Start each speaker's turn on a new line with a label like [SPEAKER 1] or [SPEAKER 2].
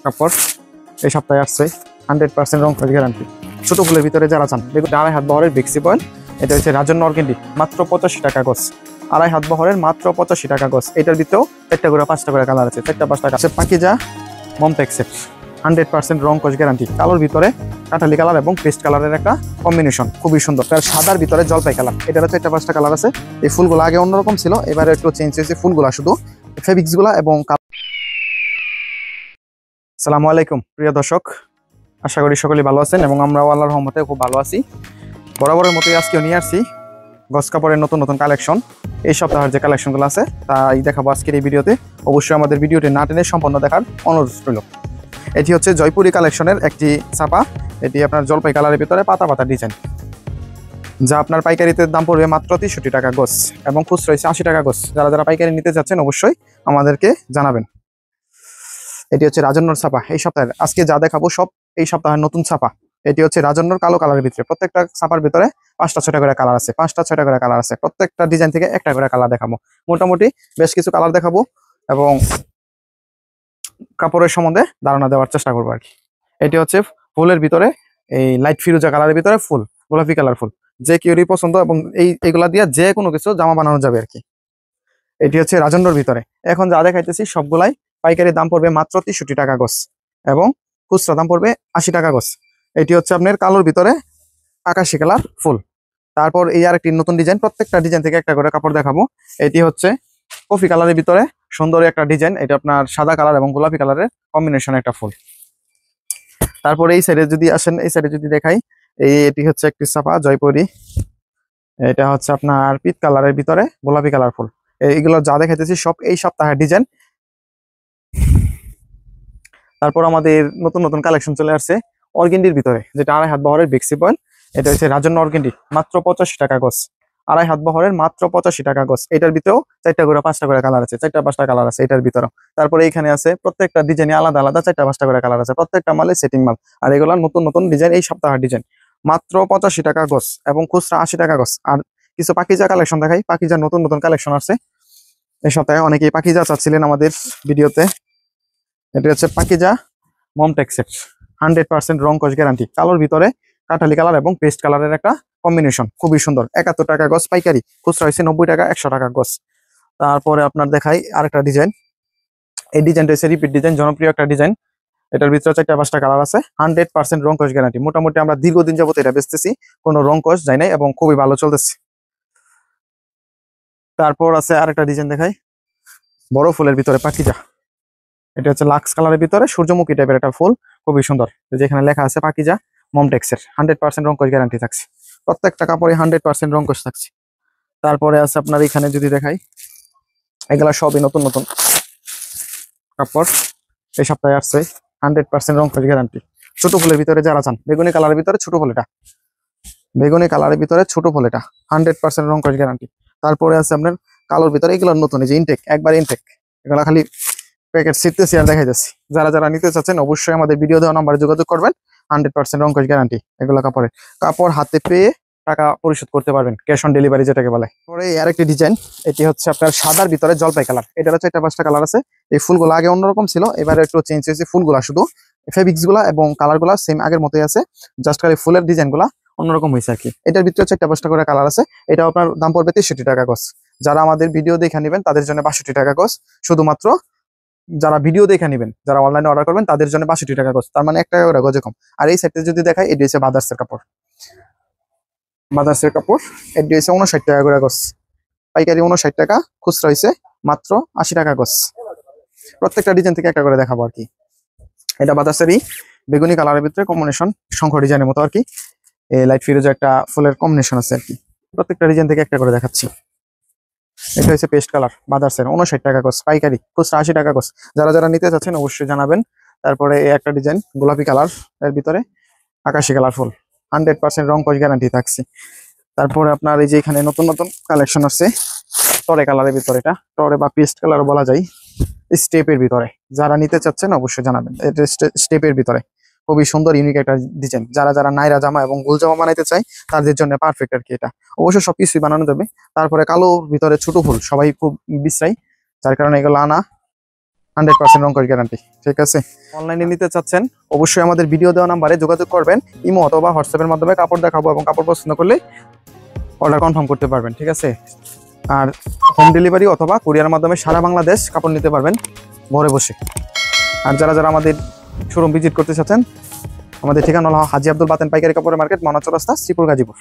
[SPEAKER 1] কাপড় এই সপ্তাহে আসছে 100% রং কস গ্যারান্টি। ছোট ফুলের ভিতরে যারা চান দেখুন, 2.5 হাত বহরের বেক্সি পয়েল, এটা হচ্ছে রাজন্য অর্গেন্ডি, মাত্র 85 টাকা গজ। 2.5 হাত বহরের মাত্র 85 টাকা গজ। এটার ভিতরেও 4টা করে 5টা করে কালার আছে, 4টা 5টা আছে। পাকিজা মমটেক্সের 100% রং কস গ্যারান্টি, কালোর ভিতরে কাঠালি কালার এবং পেস্ট কালারের একটা কম্বিনেশন, খুবই সুন্দর। তার সাদার ভিতরে জলপাই কালার, এটার 4টা 5টা কালার আছে। এই ফুলগুলো আগে অন্যরকম ছিল, এবারে একটু চেঞ্জ হয়েছে ফুলগুলা, শুধু ফেব্রিক্স গুলা এবং। আসসালামু আলাইকুম প্রিয় দর্শক, আশা করি সকলেই ভালো আছেন এবং আমরাও আল্লাহর রহমতে খুব ভালো আছি। বরাবরের মতোই আজকেও নিয়ে আসছি গজ কাপড়ের নতুন নতুন কালেকশন। এই সপ্তাহের যে কালেকশনগুলো আছে তাই দেখাবো আজকের এই ভিডিওতে। অবশ্যই আমাদের ভিডিওটি না টেনে সম্পূর্ণ দেখার অনুরোধ রইল। এটি হচ্ছে জয়পুরি কালেকশনের একটি ছাপা, এটি আপনার জলপাই কালারের ভিতরে পাতা পাতা ডিজাইন, যা আপনার পাইকারিতে দাম পড়বে মাত্র 63 টাকা গজ এবং খুচরা হচ্ছে 80 টাকা গজ। যারা যারা পাইকারি নিতে যাচ্ছেন অবশ্যই আমাদেরকে জানাবেন। এটি হচ্ছে রাজন্যর ছাপা, এই সপ্তাহের আজকে যা দেখাবো সব এই সপ্তাহের নতুন ছাপা। এটি হচ্ছে রাজন্যর কালো কালারের ভিতরে, প্রত্যেকটা ছাপার ভিতরে 5টা 6টা করে কালার আছে, 5টা 6টা করে কালার আছে। প্রত্যেকটা ডিজাইন থেকে একটা করে কালার দেখাবো, মোটামুটি বেশ কিছু কালার দেখাবো এবং কাপড়ের সম্বন্ধে ধারণা দেওয়ার চেষ্টা করবো আর কি। এটি হচ্ছে ফুলের ভিতরে এই লাইট ফিরোজা কালারের ভিতরে ফুল, গোলাপি কালার ফুল, যে কেউরই পছন্দ এবং এইগুলা দিয়ে যে কোনো কিছু জামা বানানো যাবে আর কি। এটি হচ্ছে রাজন্যর ভিতরে, এখন যা দেখাইতেছি সবগুলাই পাইকারি দাম পড়বে মাত্র 63 টাকা গজ এবং খুচরা দাম পড়বে 80 টাকা গজ। এটি হচ্ছে আপনার কালোর ভিতরে আকাশি কালার ফুল। তারপর এই আর একটি নতুন ডিজাইন, প্রত্যেকটা ডিজাইন থেকে একটা করে কাপড় দেখাবো। এটি হচ্ছে কফি কালারের ভিতরে সুন্দর একটা ডিজাইন, এটা আপনার সাদা কালার এবং গোলাপি কালারের কম্বিনেশন একটা ফুল। তারপরে এই সাইডে যদি আসেন, এই সাইডে যদি দেখাই, এটি হচ্ছে একটি ছাপা জয়পুরি, এটা হচ্ছে আপনার পিত কালারের ভিতরে গোলাপি কালার ফুল। এইগুলো যা দেখাইতেছি সব এই সপ্তাহের ডিজাইন। তারপর আমাদের নতুন নতুন কালেকশন চলে আসছে অর্গেন্ডির ভিতরে, যেটা 2.5 হাত বহরের বেক্সি পয়েল, এটা হচ্ছে রাজন্য অর্গেন্ডি, মাত্র 85 টাকা গজ। 2.5 হাত বহরের মাত্র 85 টাকা গজ। এটার ভিতরেও 4টা করে 5টা করে কালার আছে, 4টা 5টা কালার আছে এটার ভিতরেও। তারপরে এইখানে আছে প্রত্যেকটা ডিজাইনে আলাদা আলাদা 4টা 5টা করে কালার আছে, প্রত্যেকটা মালে সেটিং মাল। আর এগুলো নতুন নতুন ডিজাইন, এই সপ্তাহের ডিজাইন, মাত্র 85 টাকা গজ এবং খুচরা 80 টাকা গজ। আর কিছু পাকিজা কালেকশন দেখাই, পাকিজা নতুন নতুন কালেকশন আছে এই সপ্তাহে। অনেকেই পাকিজা চাচ্ছিলেন আমাদের ভিডিওতে। এটা হচ্ছে পাকিজা মমটেক্সের 100% রং কস গ্যারান্টি, কালোর ভিতরে কাঠালি কালার এবং পেস্ট কালারের একটা কম্বিনেশন, খুবই সুন্দর। 71 টাকা গজ পাইকারি, খুচরা হয়েছে 90 টাকা, 100 টাকা গজ। তারপরে আপনার দেখাই আরেকটা ডিজাইন, এই ডিজাইনটা হচ্ছে রিপিট ডিজাইন, জনপ্রিয় একটা ডিজাইন। এটার ভিতরে 4টা 5টা কালার আছে, 100% রং কস গ্যারান্টি। মোটামুটি আমরা দীর্ঘদিন যাবত এটা বেচতেছি, কোনো রং কস যায় নাই এবং খুবই ভালো চলতেছে। তারপর আছে আরেকটা ডিজাইন দেখাই, বড় ফুলের ভিতরে পাকিজা, এটা হচ্ছে লাক্স কালারের ভিতরে সূর্যমুখী টাইপের একটা ফুল, খুবই সুন্দর। যেখানে লেখা আছে পাকিজা মমটেক্সের 100% রং কস গ্যারান্টি থাকছে, প্রত্যেকটা কাপড়ে 100% রং কস থাকছে। তারপরে আছে আপনার এখানে যদি দেখাই, এগুলা সবই নতুন নতুন কাপড়, এই সপ্তাহে আসছে 100% রং কস গ্যারান্টি। ছোট ফুলের ভিতরে যারা চান, বেগুনি কালারের ভিতরে ছোট ফুল, এটা বেগুনি কালারের ভিতরে ছোট ফুল, এটা 100% রং কস গ্যারান্টি। তারপরে আছে আপনার কালোর ভিতরে, এগুলো নতুন, এই যে ইনটেক, একবার ইনটেক, এগুলা খালি প্যাকেট ছিটতেছি আর দেখাইতেছি। যারা যারা নিতে চাচ্ছেন অবশ্যই আমাদের ভিডিও দেওয়া নাম্বারে যোগাযোগ করবেন, 100% রং কস গ্যারান্টি। এগুলো কাপড় হাতে পেয়ে টাকা পরিশোধ করতে পারবেন, ক্যাশ অন ডেলিভারি যেটাকে বলে। পরে আরেকটি ডিজাইন, এটি হচ্ছে আপনার সাদার ভিতরে জলপাই কালার, এটার 4টা 5টা কালার আছে। এই ফুলগুলো আগে অন্যরকম ছিল, এবারে একটু চেঞ্জ হয়েছে ফুলগুলা, শুধু ফেব্রিক্স গুলা এবং কালার গুলা সেম আগের মতোই আছে, জাস্ট খালি ফুলের ডিজাইন গুলা অন্যরকম হয়েছে আর কি। এটার ভিতরে 4টা 5টা করে কালার আছে, এটা আপনার দাম পড়বে 63 টাকা গজ। যারা আমাদের ভিডিও দেখে নেবেন তাদের জন্য 62 টাকা গজ, শুধুমাত্র যারা ভিডিও দেখে নেবেন, যারা অনলাইনে অর্ডার করবেন তাদের জন্য 62 টাকা গজ, তার মানে 1 টাকা করে গজে কম। আর এই সেটটা যদি দেখাই, এটি হচ্ছে বাদার্সের কাপড়, বাদার্সের কাপড়, এটি হচ্ছে 59 টাকা করে গজ, পাইকারি 59 টাকা, খুচরা হয়েছে মাত্র 80 টাকা গজ। প্রত্যেকটা ডিজাইন থেকে একটা করে দেখাবো আর কি। এটা বাদার্সেরই বেগুনি কালারের ভিতরে কম্বিনেশন, শঙ্খ ডিজাইনের মতো আর কি, এই লাইট ফিরোজা একটা ফুলের কম্বিনেশন আছে আর কি। প্রত্যেকটা ডিজাইন থেকে একটা করে দেখাচ্ছি। এটা হচ্ছে পেস্ট কালার, বাদার্সের 59 টাকা গজ, পাইকারি, খুচরা 80 টাকা গজ। যারা যারা নিতে চাচ্ছেন অবশ্যই জানাবেন। তারপরে এই একটা ডিজাইন গোলাপি কালার, এর ভিতরে আকাশি কালার ফুল, 100% রং কস গ্যারান্টি থাকছে। তারপরে আপনার এই যে এখানে নতুন নতুন কালেকশন আছে টরে কালারের ভিতরে, এটা টরে বা পেস্ট কালার বলা যায়, স্টেপের ভিতরে। যারা নিতে চাচ্ছেন অবশ্যই জানাবেন। এটা স্টেপের ভিতরে খুবই সুন্দর ইউনিক একটা ডিজাইন, যারা যারা নাইরা জামা এবং গোল জামা বানাইতে চায় তাদের জন্য পারফেক্ট আর কি। এটা অবশ্য সবকিছুই বানানো যাবে। তারপরে কালোর ভিতরে ছোট ফুল সবাই খুব বিশ্রাই, যার কারণে এগুলো আনা। 100% রং কস গ্যারান্টি। ঠিক আছে, অনলাইনে নিতে চাচ্ছেন অবশ্যই আমাদের ভিডিও দেওয়া নাম্বারে যোগাযোগ করবেন। ইমো অথবা হোয়াটসঅ্যাপের মাধ্যমে কাপড় দেখাবো এবং কাপড় পছন্দ করলে অর্ডার কনফার্ম করতে পারবেন। ঠিক আছে, আর হোম ডেলিভারি অথবা কুরিয়ার মাধ্যমে সারা বাংলাদেশ কাপড় নিতে পারবেন ঘরে বসে। আর যারা যারা আমাদের শোরুম ভিজিট করতে চাচ্ছেন, আমাদের ঠিকানা হলো হাজী আব্দুল বাতেন পাইকারি কাপড়ের মার্কেট, মনাচর রাস্তা, শ্রীপুর, গাজীপুর।